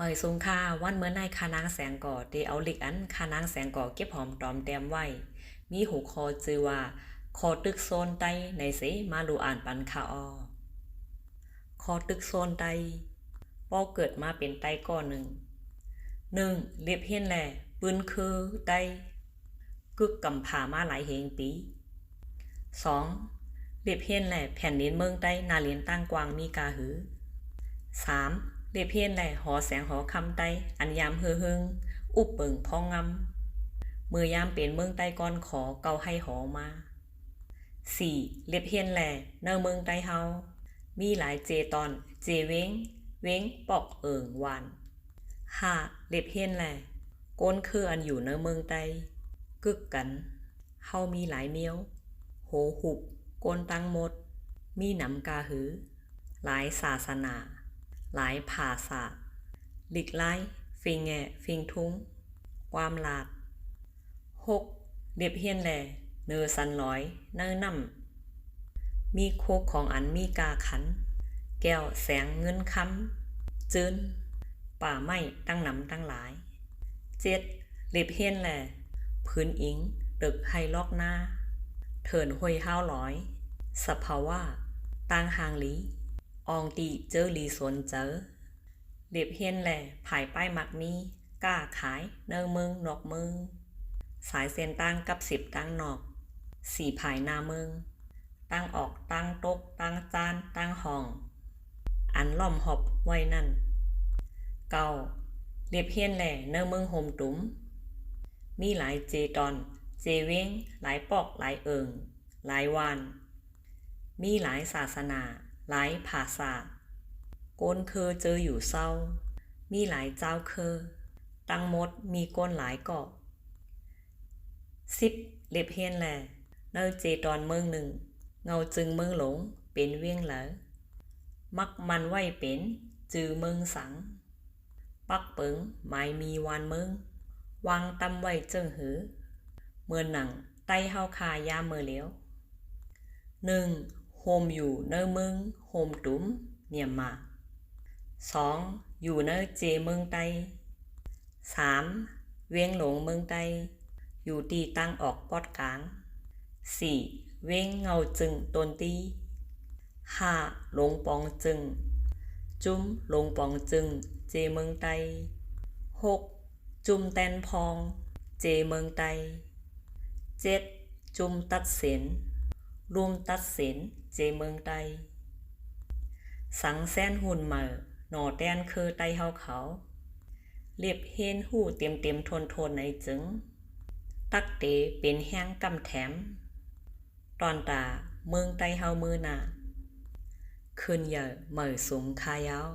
มื่อสูงค่าวันเมื่อในคานางแสงก่อตีเอาลิกอันคานางแสงก่อเก็บหอมตอมแต้มไว้มีหูคอจือว่าคอตึกโซนไตในเสมาดูอ่านปันคาออคอตึกโซนไตป้อเกิดมาเป็นไตก้อนหนึ่งเรียบเฮียนแหล่ปืนคือไตกึกกำผามาหลายเหงปี2เรียบเฮียนแหล่แผ่นดินเมืองไตนาเลียนตั้งกวางมีกาหือ3เรียบเฮียนแหล่หอแสงหอคำไตอันยามเฮือหึงอุบเปิงพองงำมือยามเป็นเมืองไตก้อนขอเกาให้หอมา4เรียบเฮียนแหล่เนอเมืองไตเฮามีหลายเจตอนเจเว้งปอกวาน5เรียบเฮียนแหล่ก้นคืออันอยู่เนอเมืองไตกึกกันเฮามีหลายเมียวโหหุบก้นตั้งหมดมีหนำกาหือหลายศาสนาหลายภาษาหลีกไล่ฟิงแงฟิงทุ้งความหลาก6เรียบเฮียนแหล่เนอสันร้อยเนอน่ำมีโคกของอันมีกาขันแก้วแสงเงินคำจืนป่าไม้ตั้งนำตั้งหลาย7เรียบเฮียนแหล่พื้นอิงตึกไฮลอกหน้าเถินห้วยห้าวร้อยสภาวะตั้งหางลีอองตีเจอลีสวนเจอเรียบเฮียนแหล่ภายป้ายมักมีกล้าขายเนอเมืองนอกเมืองสายเส้นตั้งกับ10ตั้งนอก4ภายหน้าเมืองตั้งออกตั้งตกตั้งจานตั้งห้องอันล่อมหอบไว้นั่น9เรียบเฮียนแหล่เนอเมืองโฮมตุ้มมีหลายเจตอนเจเว้งหลายปอกหลายหลายวานมีหลายศาสนาหลายภาษาก้นเคอเจออยู่เศร้ามีหลายเจ้าเคอตั้งมดมีก้นหลายเกาะ10เรียบเฮียนแหล่เนอเจตอนเมืองหนึ่งเงาจึงเมืองหลงเป็นเวียงเหลอมักมันไว้เป็นจือเมืองสังปักเปิงหมายมีวานเมืองวางตำไว้เจิงหือเมื่อหนังไต้เฮาคายาเมื่อเหลียว1โฮมอยู่เนอเมืองโฮมตุ้มเนียมมา2อยู่เนอเจเมืองไต3เวียงหลงเมืองไตอยู่ตีตั้งออกปอดกลาง4เว้งเงาจึงตนตี5หลงปองจึงจุ้มหลงปองจึงเจเมืองไต6จุ้มแตนพองเจเมืองไต7จุ้มตัดเสินรวมตัดสินเจเมืองไตสังแซนหุ่นเหมอหนอแตนคือไตเฮาเขาเรียบเฮนหู้เต็มทนในจึงตักเตเป็นแห้งกำแถมตอนตาเมืองไตเฮามือหนาคืนเหยอเหมอสูงคายาว